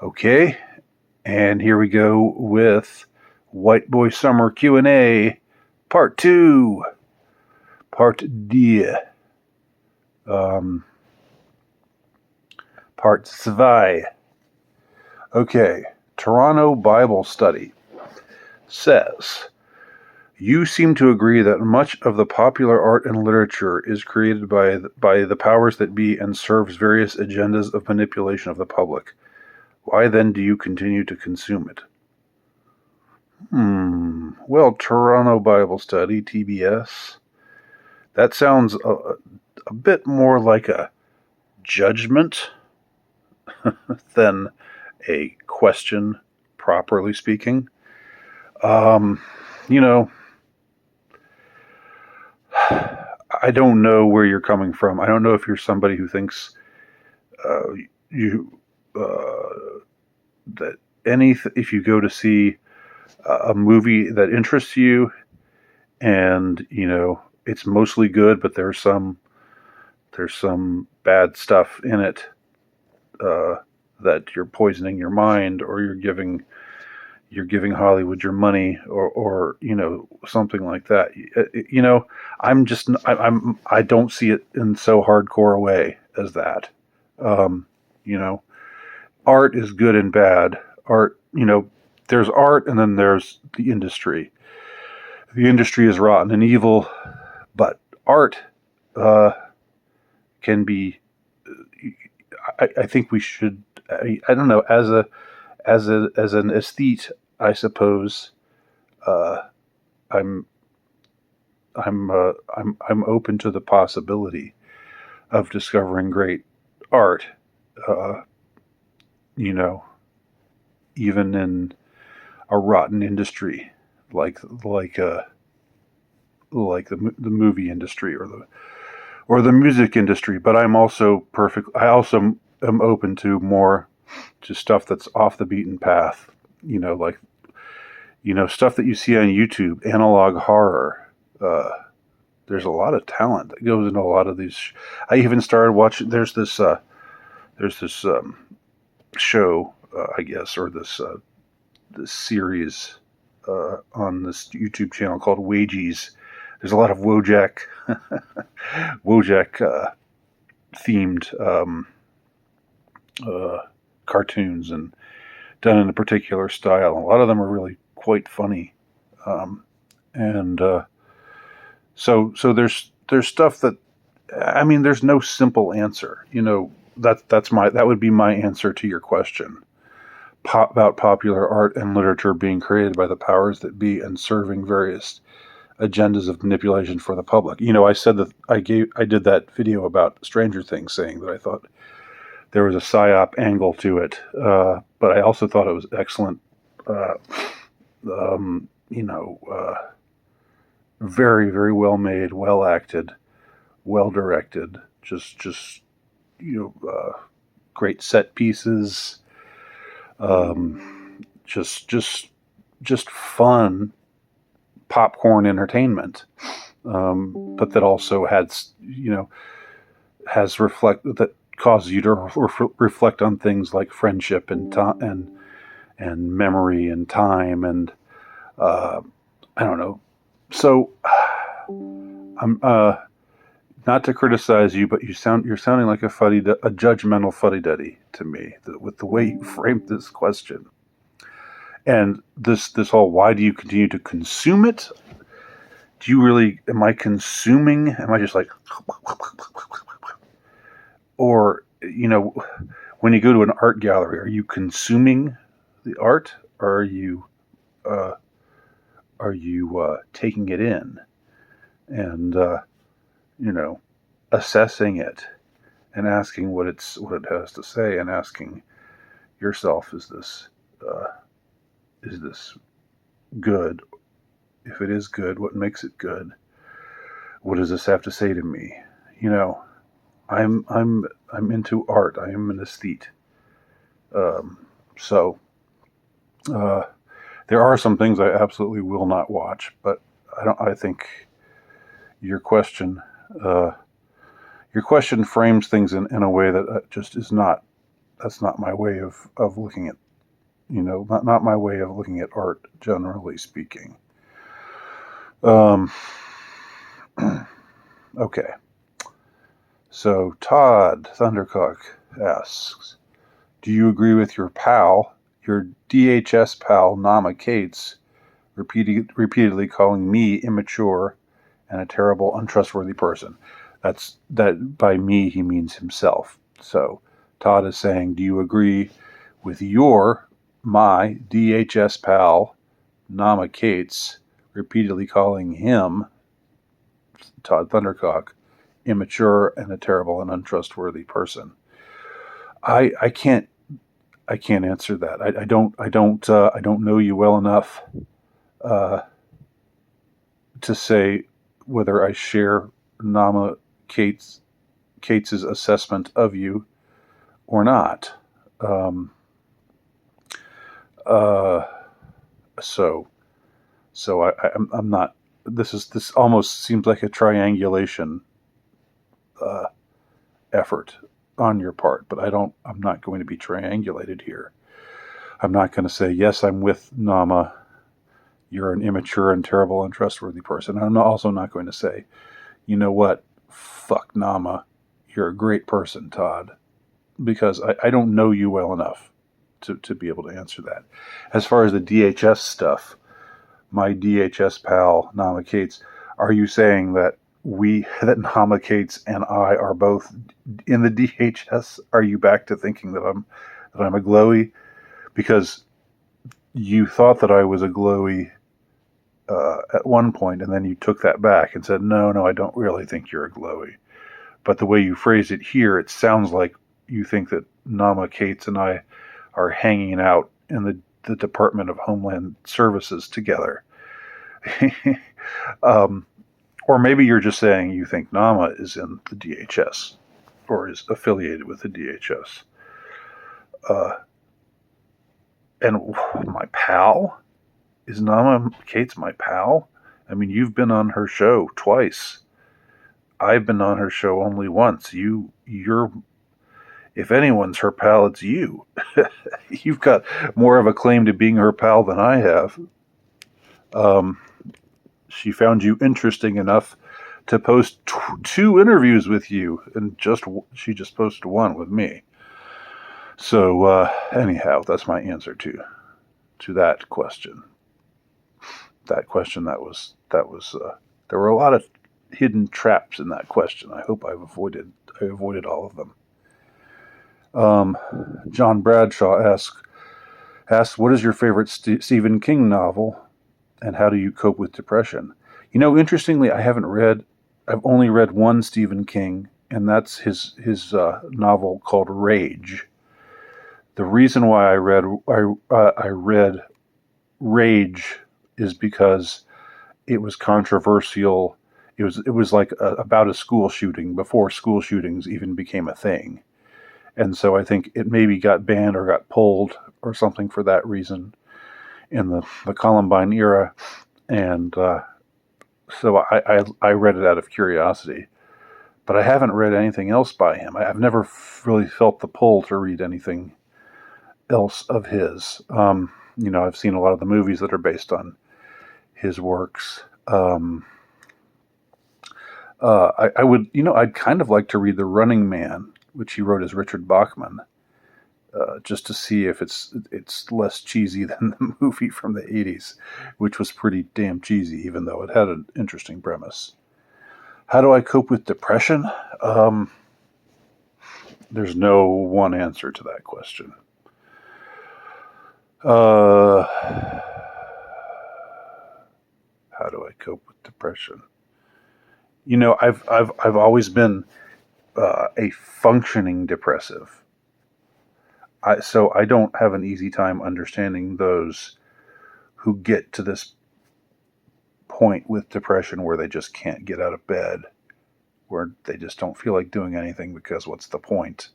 Okay, and here we go with White Boy Summer Q&A, Part 2. Part D. Part 2. Okay, Toronto Bible Study says, you seem to agree that much of the popular art and literature is created by the powers that be and serves various agendas of manipulation of the public. Why then do you continue to consume it? Well, Toronto Bible Study, TBS, that sounds a bit more like a judgment than a question, properly speaking. You know, I don't know where you're coming from. I don't know if you're somebody who thinks that if you go to see a movie that interests you, and it's mostly good, but there's some bad stuff in it that you're poisoning your mind, or you're giving Hollywood your money, or something like that. I don't see it in so hardcore a way as that. Art is good and bad. Art, there's art, and then there's the industry. The industry is rotten and evil, but art can be. I think we should. I don't know, as an aesthete, I suppose. I'm open to the possibility of discovering great art. Even in a rotten industry like the movie industry or the music industry. But I also am open to stuff that's off the beaten path. Stuff that you see on YouTube, analog horror. There's a lot of talent that goes into a lot of these. I even started watching. There's this show, I guess, or this series on this YouTube channel called Wages. There's a lot of Wojak themed cartoons, and done in a particular style. A lot of them are really quite funny, so there's stuff that, there's no simple answer. That would be my answer to your question about popular art and literature being created by the powers that be and serving various agendas of manipulation for the public. I said that I did that video about Stranger Things, saying that I thought there was a psyop angle to it, but I also thought it was excellent. Very, very well made, well acted, well directed. Just great set pieces. Just fun popcorn entertainment, but that also has causes you to reflect on things like friendship and memory and time, and I don't know. So I'm not to criticize you, but you're sounding like a judgmental fuddy-duddy to me with the way you framed this question. And this whole, why do you continue to consume it? Am I consuming? Am I just like, or, when you go to an art gallery, are you consuming the art, or are you taking it in and, assessing it and asking what it has to say, and asking yourself, is this good? If it is good, what makes it good? What does this have to say to me? I'm into art. I am an aesthete. There are some things I absolutely will not watch, but I think your question frames things in a way that just is not That's not my way of looking at, not my way of looking at art, generally speaking. Okay. So Todd Thundercock asks, do you agree with your DHS pal, Naama Kates, repeatedly calling me immature and a terrible, untrustworthy person? That by me, he means himself. So Todd is saying, do you agree with my DHS pal, Naama Kates, repeatedly calling him, Todd Thundercock, immature and a terrible and untrustworthy person? I can't answer that. I don't know you well enough to say whether I share Naama Kates's assessment of you or not. So I'm not. This almost seems like a triangulation effort on your part, but I'm not going to be triangulated here. I'm not going to say, yes, I'm with Naama, you're an immature and terrible, untrustworthy person. I'm also not going to say, you know what, fuck Naama, you're a great person, Todd, because I don't know you well enough to be able to answer that. As far as the DHS stuff, my DHS pal, Naama Kates, are you saying that Naama Kates and I are both in the DHS? Are you back to thinking that I'm a glowy? Because you thought that I was a glowy at one point, and then you took that back and said, no, I don't really think you're a glowy. But the way you phrased it here, it sounds like you think that Naama Kates and I are hanging out in the Department of Homeland Services together. Or maybe you're just saying you think Naama is in the DHS or is affiliated with the DHS. And my pal? Is Naama Kates my pal? I mean, you've been on her show twice. I've been on her show only once. You're, if anyone's her pal, it's you. You've got more of a claim to being her pal than I have. She found you interesting enough to post two interviews with you, and she just posted one with me. So anyhow, that's my answer to that question. That was there were a lot of hidden traps in that question. I hope I avoided all of them. John Bradshaw asks, what is your favorite Stephen King novel, and how do you cope with depression? Interestingly, I've only read one Stephen King, and that's his novel called Rage. The reason why I read Rage is because it was controversial. It was like about a school shooting before school shootings even became a thing. And so I think it maybe got banned or got pulled or something for that reason in the Columbine era. And so I read it out of curiosity. But I haven't read anything else by him. I've never really felt the pull to read anything else of his. I've seen a lot of the movies that are based on his works. I'd kind of like to read The Running Man, which he wrote as Richard Bachman, just to see if it's less cheesy than the movie from the 80s, which was pretty damn cheesy, even though it had an interesting premise. How do I cope with depression? There's no one answer to that question. How do I cope with depression? I've always been a functioning depressive. So I don't have an easy time understanding those who get to this point with depression where they just can't get out of bed, where they just don't feel like doing anything because what's the point?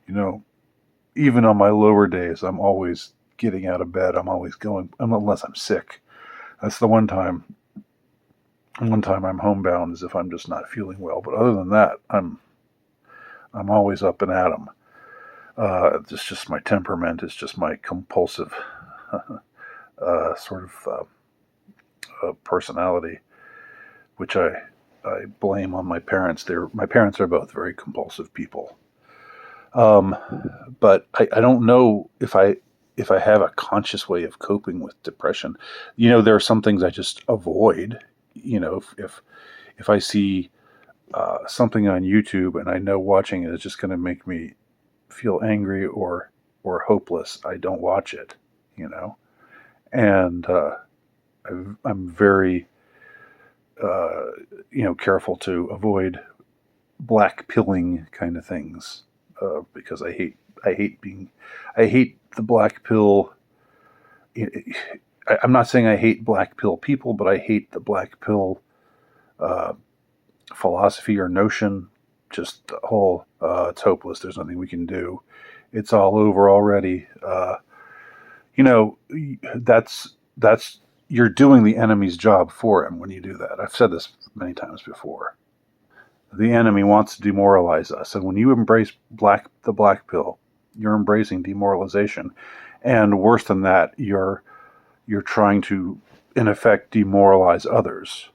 Even on my lower days, I'm always getting out of bed. I'm always going, unless I'm sick. That's the one time I'm homebound is if I'm just not feeling well. But other than that, I'm always up and at 'em. It's just my temperament. It's just my compulsive sort of personality, which I blame on my parents. My parents are both very compulsive people. Um, but I don't know if I have a conscious way of coping with depression. There are some things I just avoid. If I see something on YouTube and I know watching it is just going to make me feel angry or hopeless, I don't watch it. And I'm very careful to avoid black pilling kind of things because I hate the black pill. I'm not saying I hate black pill people, but I hate the black pill uh, philosophy or notion. Just the whole it's hopeless. There's nothing we can do. It's all over already. You know, that's you're doing the enemy's job for him when you do that. I've said this many times before. The enemy wants to demoralize us, and when you embrace the black pill, you're embracing demoralization, and worse than that, you're trying to, in effect, demoralize others.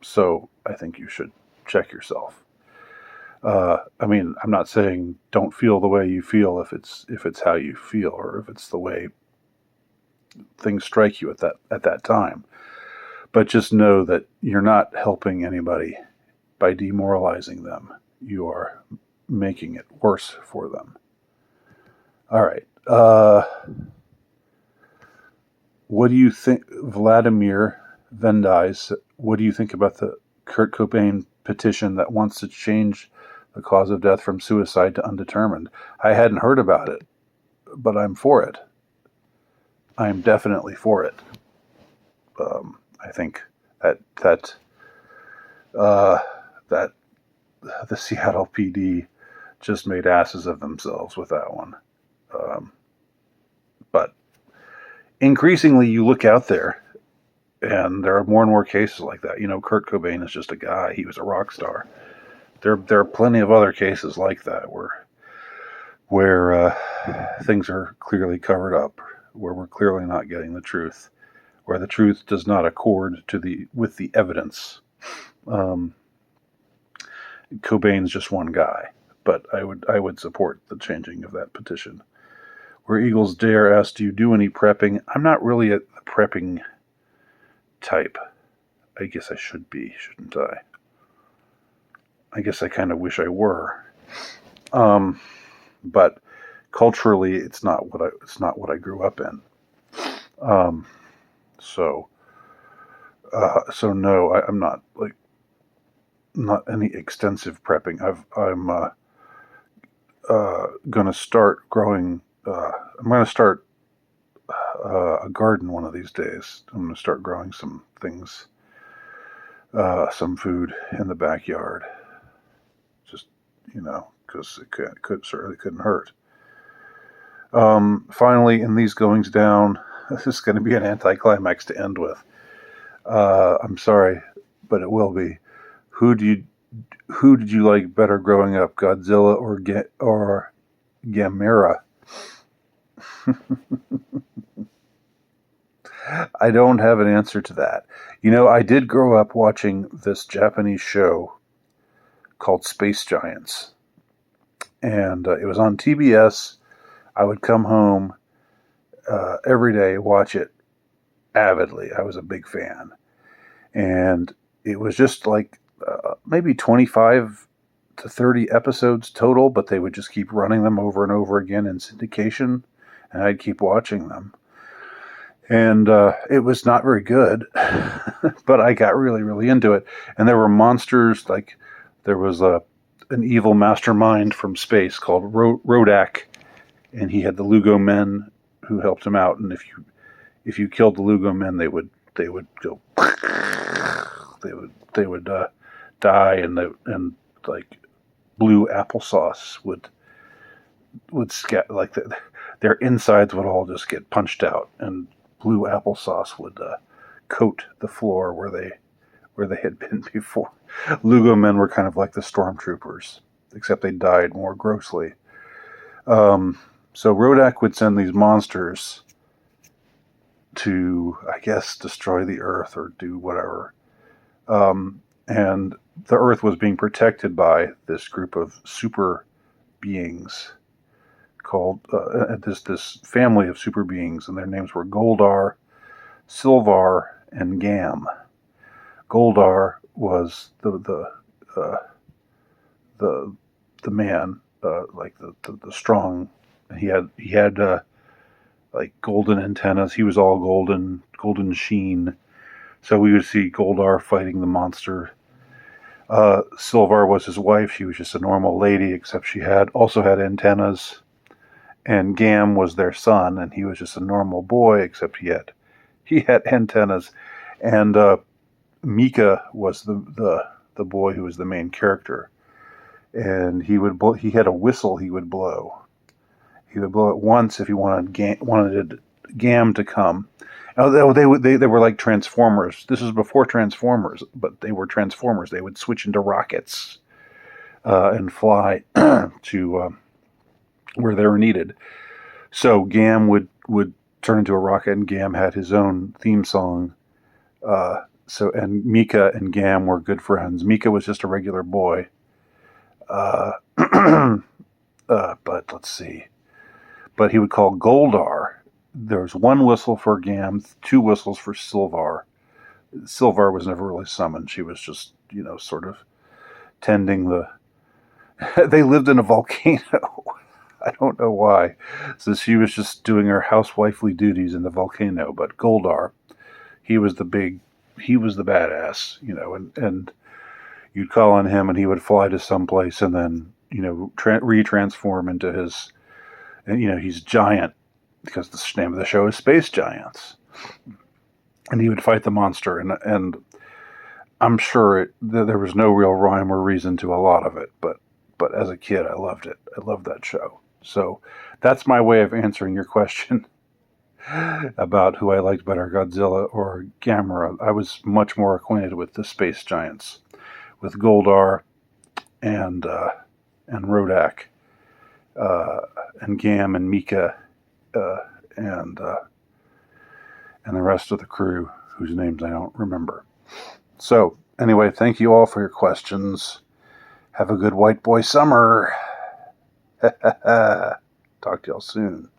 So I think you should check yourself. I mean, I'm not saying don't feel the way you feel if it's how you feel or if it's the way things strike you at that time. But just know that you're not helping anybody by demoralizing them. You are making it worse for them. All right. What do you think, Vladimir Vendies? What do you think about the Kurt Cobain petition that wants to change the cause of death from suicide to undetermined? I hadn't heard about it, but I'm for it. I'm definitely for it. I think that that the Seattle PD just made asses of themselves with that one. But increasingly, you look out there, and there are more and more cases like that. Kurt Cobain is just a guy; he was a rock star. There are plenty of other cases like that where things are clearly covered up, where we're clearly not getting the truth, where the truth does not accord with the evidence. Cobain's just one guy, but I would support the changing of that petition. Where Eagles Dare asked, do you do any prepping? I'm not really a prepping type. I guess I should be, shouldn't I? I guess I kind of wish I were. But culturally, it's not what I grew up in. So no, I'm not not any extensive prepping. I'm going to start growing. I'm going to start a garden one of these days. I'm going to start growing some things, some food in the backyard. Just because it certainly couldn't hurt. Finally, in these goings down, this is going to be an anticlimax to end with. I'm sorry, but it will be. Who did you like better growing up, Godzilla or Gamera? I don't have an answer to that. I did grow up watching this Japanese show called Space Giants, and it was on TBS. I would come home every day, watch it avidly. I was a big fan, and it was just like maybe 25 to 30 episodes total, but they would just keep running them over and over again in syndication, and I'd keep watching them. And it was not very good, but I got really, really into it. And there were monsters, like there was an evil mastermind from space called Rodak, and he had the Lugo men who helped him out. And if you killed the Lugo men, they would go, they would die, and like blue applesauce would scat like their insides would all just get punched out, and blue applesauce would coat the floor where they had been before. Lugo men were kind of like the stormtroopers, except they died more grossly. So Rodak would send these monsters to, I guess, destroy the Earth or do whatever. And the Earth was being protected by this group of super beings called this family of super beings, and their names were Goldar, Silvar, and Gam. Goldar was the man, like the strong. He had like golden antennas. He was all golden sheen. So we would see Goldar fighting the monster. Silvar was his wife. She was just a normal lady, except she also had antennas. And Gam was their son, and he was just a normal boy, except he had antennas. And Mika was the boy who was the main character, and he had a whistle he would blow. He would blow it once if he wanted Gam to come. Oh, they were like Transformers. This was before Transformers, but they were Transformers. They would switch into rockets and fly to where they were needed. So Gam would turn into a rocket, and Gam had his own theme song. And Mika and Gam were good friends. Mika was just a regular boy. But let's see. But he would call Goldar. There was one whistle for Gam, two whistles for Silvar. Silvar was never really summoned. She was just, sort of tending the... They lived in a volcano. I don't know why. So she was just doing her housewifely duties in the volcano. But Goldar, he was the badass, and you'd call on him and he would fly to someplace and then, retransform into his, and, he's giant because the name of the show is Space Giants. And he would fight the monster, and I'm sure there was no real rhyme or reason to a lot of it, but as a kid, I loved it. I loved that show. So that's my way of answering your question about who I liked better, Godzilla or Gamera. I was much more acquainted with the Space Giants, with Goldar and Rodak, and Gam and Mika, and the rest of the crew whose names I don't remember. So anyway, thank you all for your questions. Have a good white boy summer. Talk to y'all soon.